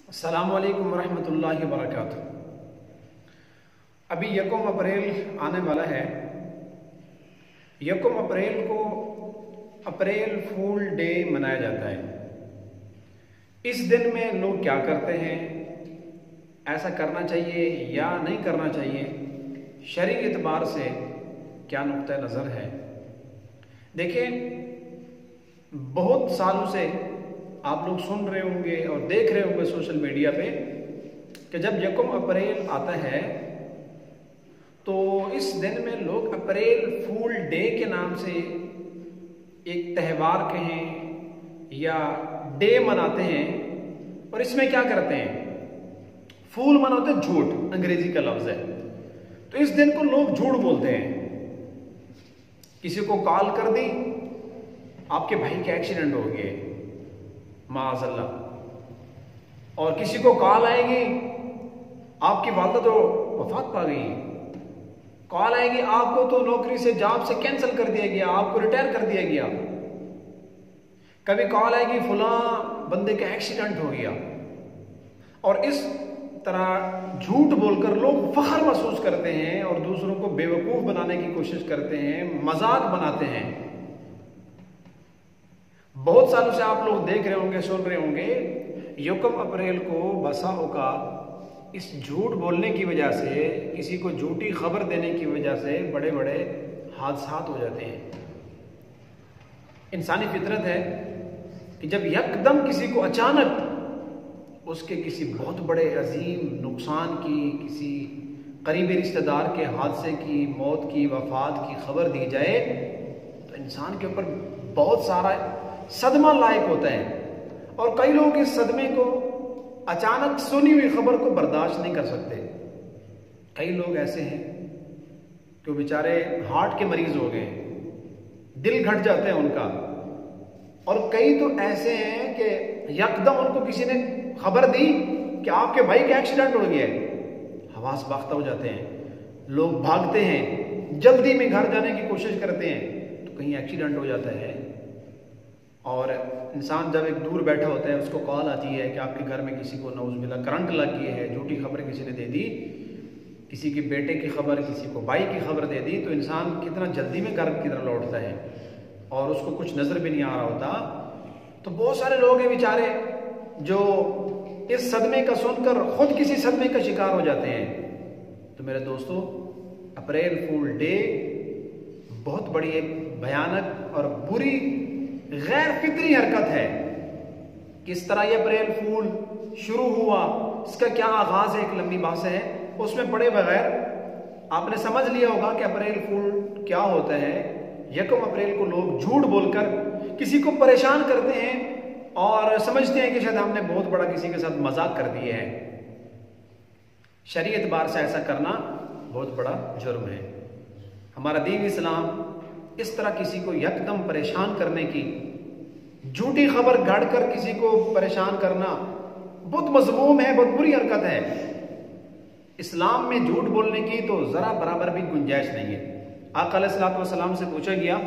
अस्सलामु अलैकुम वरहमतुल्लाहि वबरकातुहू। अभी 1 अप्रैल आने वाला है। 1 अप्रैल को अप्रैल फूल डे मनाया जाता है। इस दिन में लोग क्या करते हैं, ऐसा करना चाहिए या नहीं करना चाहिए, शरई एतबार से क्या नुक्ता नज़र है। देखिए, बहुत सालों से आप लोग सुन रहे होंगे और देख रहे होंगे सोशल मीडिया पे कि जब 1 अप्रैल आता है तो इस दिन में लोग अप्रैल फूल डे के नाम से एक त्यौहार कहें या डे मनाते हैं। और इसमें क्या करते हैं, फूल मनाते हैं, झूठ अंग्रेजी का लफ्ज है। तो इस दिन को लोग झूठ बोलते हैं। किसी को कॉल कर दी, आपके भाई का एक्सीडेंट हो गया माअज़ल्लाह, और किसी को कॉल आएगी, आपकी वालदा तो वफात पा गई, कॉल आएगी, आपको तो नौकरी से जॉब से कैंसिल कर दिया गया, आपको रिटायर कर दिया गया। कभी कॉल आएगी, फलां बंदे का एक्सीडेंट हो गया। और इस तरह झूठ बोलकर लोग फख्र महसूस करते हैं और दूसरों को बेवकूफ बनाने की कोशिश करते हैं, मजाक बनाते हैं। बहुत सालों से आप लोग देख रहे होंगे, सुन रहे होंगे, 1 अप्रैल को बसा औकात इस झूठ बोलने की वजह से, किसी को झूठी खबर देने की वजह से बड़े बड़े हादसा हो जाते हैं। इंसानी फितरत है कि जब यकदम किसी को अचानक उसके किसी बहुत बड़े अजीम नुकसान की, किसी करीबी रिश्तेदार के हादसे की, मौत की, वफात की खबर दी जाए तो इंसान के ऊपर बहुत सारा सदमा लायक होता है। और कई लोग इस सदमे को, अचानक सुनी हुई खबर को बर्दाश्त नहीं कर सकते। कई लोग ऐसे हैं कि बेचारे हार्ट के मरीज हो गए, दिल घट जाते हैं उनका। और कई तो ऐसे हैं कि यकदम उनको किसी ने खबर दी कि आपके भाई का एक्सीडेंट हो गया है, हवास बाख्ता हो जाते हैं। लोग भागते हैं, जल्दी में घर जाने की कोशिश करते हैं तो कहीं एक्सीडेंट हो जाता है। और इंसान जब एक दूर बैठा होता है, उसको कॉल आती है कि आपके घर में किसी को नौज़ुबिल्लाह करंट लग गई है, झूठी खबर किसी ने दे दी, किसी के बेटे की खबर, किसी को भाई की खबर दे दी, तो इंसान कितना जल्दी में घर की तरफ लौटता है और उसको कुछ नज़र भी नहीं आ रहा होता। तो बहुत सारे लोग हैं बेचारे जो इस सदमे का सुनकर खुद किसी सदमे का शिकार हो जाते हैं। तो मेरे दोस्तों, अप्रैल फूल डे बहुत बड़ी एक भयानक और बुरी गैर फितरी हरकत है। किस तरह ये अप्रैल फूल शुरू हुआ, इसका क्या आगाज है, एक लंबी बात है। उसमें पड़े बगैर आपने समझ लिया होगा कि अप्रैल फूल क्या होता है। 1 अप्रैल को लोग झूठ बोलकर किसी को परेशान करते हैं और समझते हैं कि शायद हमने बहुत बड़ा किसी के साथ मजाक कर दिया है। शरई एतबार से ऐसा करना बहुत बड़ा जुर्म है। हमारा दीन इस्लाम इस तरह किसी को यकदम परेशान करने की, झूठी खबर गाड़कर किसी को परेशान करना बहुत मज़मूम है, बहुत बुरी हरकत है। इस्लाम में झूठ बोलने की तो जरा बराबर भी गुंजाइश नहीं है। आका अलैहिस्सलातु वस्सलाम से पूछा गया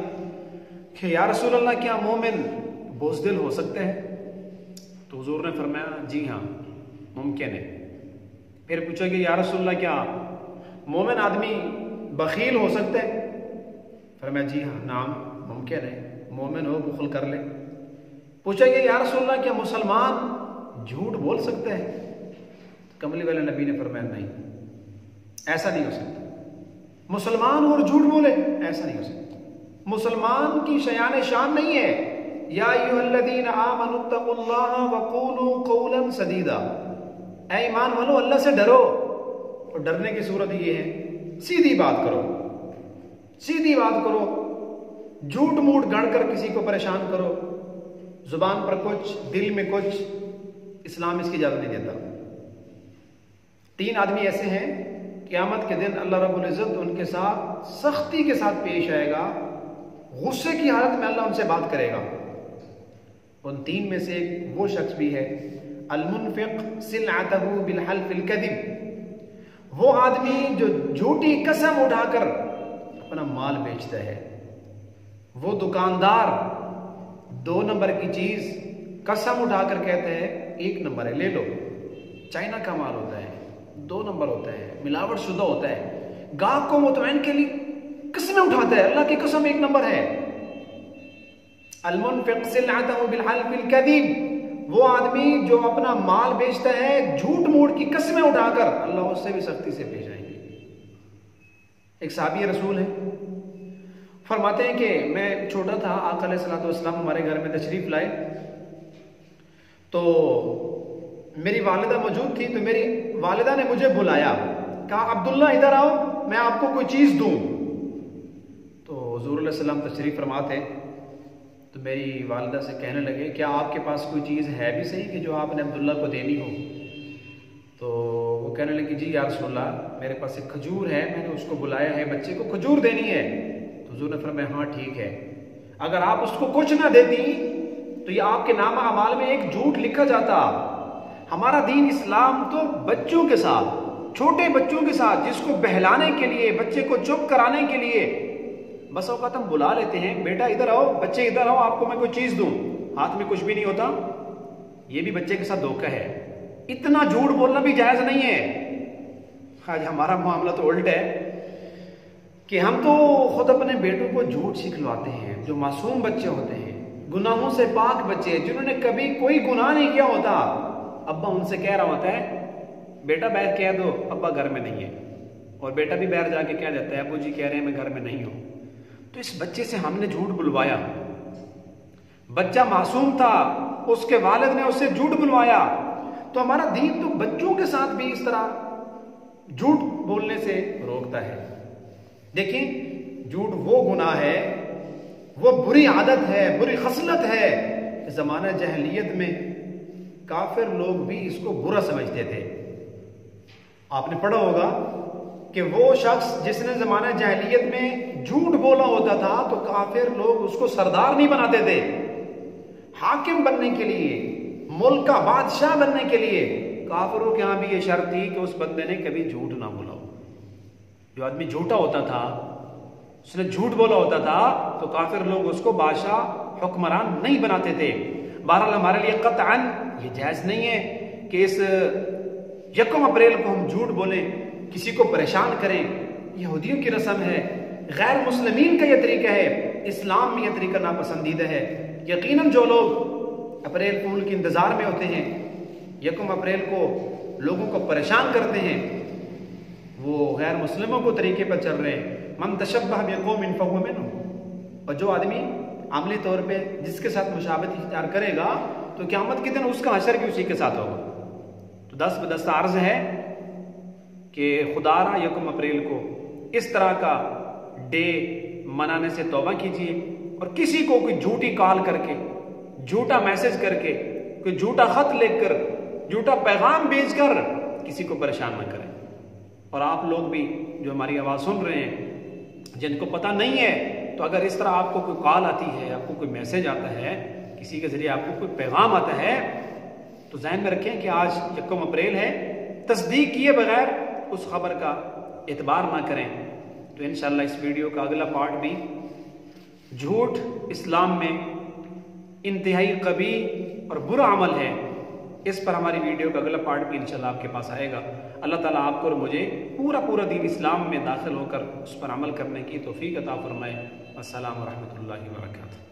कि या रसूल अल्लाह, क्या मोमिन बोझदिल हो सकते हैं? तो हुजूर ने फरमाया, जी हाँ, मुमकिन है। फिर पूछा गया, या रसूल अल्लाह, क्या मोमिन आदमी बखील हो सकते हैं? फरमाया, जी हाँ, नाम मुमकिन है, मोमिन हो बुखल कर ले। पूछा गया, या रसूल अल्लाह, क्या मुसलमान झूठ बोल सकते हैं? कमली वाले नबी ने फरमाया, नहीं, ऐसा नहीं हो सकता। मुसलमान और झूठ बोले, ऐसा नहीं हो सकता। मुसलमान की शयान शान नहीं है। या अय्युहल्लज़ीना आमनुत्तकुल्लाह वक़ूलू क़ौलन सदीदा, ऐ ईमान वालो, अल्लाह से डरो। और डरने की सूरत ये है, सीधी बात करो, सीधी बात करो। झूठ मूठ गढ़कर किसी को परेशान करो, जुबान पर कुछ, दिल में कुछ, इस्लाम इसकी इजाजत नहीं देता। 3 आदमी ऐसे हैं, क़यामत के दिन अल्लाह रब्बुल इज़्ज़त उनके साथ सख्ती के साथ पेश आएगा, गुस्से की हालत में अल्लाह उनसे बात करेगा। उन 3 में से एक वो शख्स भी है, अल-मुनफ़िक़ सिलअतहु बिल-हल्फ़िल कज़िब, वो आदमी जो झूठी कसम उठाकर अपना माल बेचता है। वो दुकानदार 2 नंबर की चीज कसम उठाकर कहते हैं 1 नंबर है, ले लो। चाइना का माल होता है, 2 नंबर होता है, मिलावट शुदा होता है, गाहक को मुतमईन के लिए किस्में उठाता है, अल्लाह की कसम 1 नंबर है। अल-मुनफ़िक़ सिलअतहु बिल-हल्फ़िल कज़ीब, वो आदमी जो अपना माल बेचता है झूठ मूठ की कस्में उठाकर, अल्लाह उससे भी सख्ती से पेश आएंगे। एक सहाबी रसूल है, फरमाते हैं कि मैं छोटा था, आका अलैहिस्सलातु वस्सलाम हमारे घर में तशरीफ लाए तो मेरी वालिदा मौजूद थी, तो मेरी वालिदा ने मुझे बुलाया, कहा अब्दुल्ला इधर आओ, मैं आपको कोई चीज़ दूं। तो हुज़ूर अलैहि सल्लम तशरीफ फरमा थे, तो मेरी वालिदा से कहने लगे क्या आपके पास कोई चीज़ है भी सही कि जो आपने अब्दुल्ला को देनी हो? तो वो कहने लगी जी या रसूलल्लाह, मेरे पास एक खजूर है, मैंने उसको बुलाया है, बच्चे को खजूर देनी है। तो हुज़ूर ने फरमाया हाँ ठीक है, अगर आप उसको कुछ ना देती तो ये आपके नामा अमाल में एक झूठ लिखा जाता। हमारा दीन इस्लाम तो बच्चों के साथ, छोटे बच्चों के साथ, जिसको बहलाने के लिए, बच्चे को चुप कराने के लिए बस औकात हम बुला लेते हैं, बेटा इधर आओ, बच्चे इधर आओ, आपको मैं कोई चीज दूं, हाथ में कुछ भी नहीं होता, ये भी बच्चे के साथ धोखा है। इतना झूठ बोलना भी जायज नहीं है। आज हमारा मामला तो उल्टा है कि हम तो खुद अपने बेटों को झूठ सिखलवाते हैं, जो मासूम बच्चे होते हैं, गुनाहों से पाक बच्चे, जिन्होंने कभी कोई गुनाह नहीं किया होता, अब्बा उनसे कह रहा होता है बेटा बाहर कह दो अब्बा घर में नहीं है, और बेटा भी बाहर जाके कह देता है अब्बू जी कह रहे हैं मैं घर में नहीं हूं। तो इस बच्चे से हमने झूठ बुलवाया, बच्चा मासूम था, उसके वालिद ने उससे झूठ बुलवाया। तो हमारा दीन तो बच्चों के साथ भी इस तरह झूठ बोलने से रोकता है। देखिए झूठ वो गुनाह है, वो बुरी आदत है, बुरी खसलत है। ज़माना जहलियत में काफिर लोग भी इसको बुरा समझते थे। आपने पढ़ा होगा कि वो शख्स जिसने ज़माना जहलियत में झूठ बोला होता था तो काफिर लोग उसको सरदार नहीं बनाते थे। हाकिम बनने के लिए, मुल्क का बादशाह बनने के लिए काफिरों के यहां भी ये शर्त थी कि उस बंदे ने कभी झूठ ना बोला हो। जो आदमी झूठा होता था, उसने झूठ बोला होता था, तो काफिर लोग उसको बादशाह, हुक्मरान नहीं बनाते थे। बहरहाल हमारे लिए कतअन ये जायज नहीं है कि इस 1 अप्रैल को हम झूठ बोलें, किसी को परेशान करें। यहूदियों की रस्म है, गैर मुस्लिमीन का यह तरीका है, इस्लाम में यह तरीका नापसंदीदा है। यकीनन जो लोग अप्रैल फूल के इंतजार में होते हैं, 1 अप्रैल को लोगों को परेशान करते हैं, वो गैर मुस्लिमों को तरीके पर चल रहे हैं। मन तशब्बह बिक़ौमिन फहुव मिनहुम। और जो आदमी अमली तौर पे जिसके साथ मुशाबहत इख्तियार करेगा तो क़यामत के दिन उसका हशर भी उसी के साथ होगा। तो दस बदस्त अर्ज है कि खुदारा 1 अप्रैल को इस तरह का डे मनाने से तौबा कीजिए, और किसी को कोई झूठी कॉल करके, झूठा मैसेज करके, कोई झूठा खत लिखकर, झूठा पैगाम भेजकर किसी को परेशान न करें। और आप लोग भी जो हमारी आवाज़ सुन रहे हैं, जिनको पता नहीं है, तो अगर इस तरह आपको कोई कॉल आती है, आपको कोई मैसेज आता है, किसी के जरिए आपको कोई पैगाम आता है, तो ज़हन में रखें कि आज 1 अप्रैल है। तस्दीक किए बगैर उस खबर का एतबार ना करें। तो इंशाअल्लाह इस वीडियो का अगला पार्ट भी झूठ इस्लाम में इंतहाई कबी और बुरा अमल है, इस पर हमारी वीडियो का अगला पार्ट भी इंशाअल्लाह आपके पास आएगा। अल्लाह ताला आपको और मुझे पूरा दीन इस्लाम में दाखिल होकर उस पर अमल करने की तौफीक अता फरमाए। अस्सलाम व रहमतुल्लाहि व बरकातहू।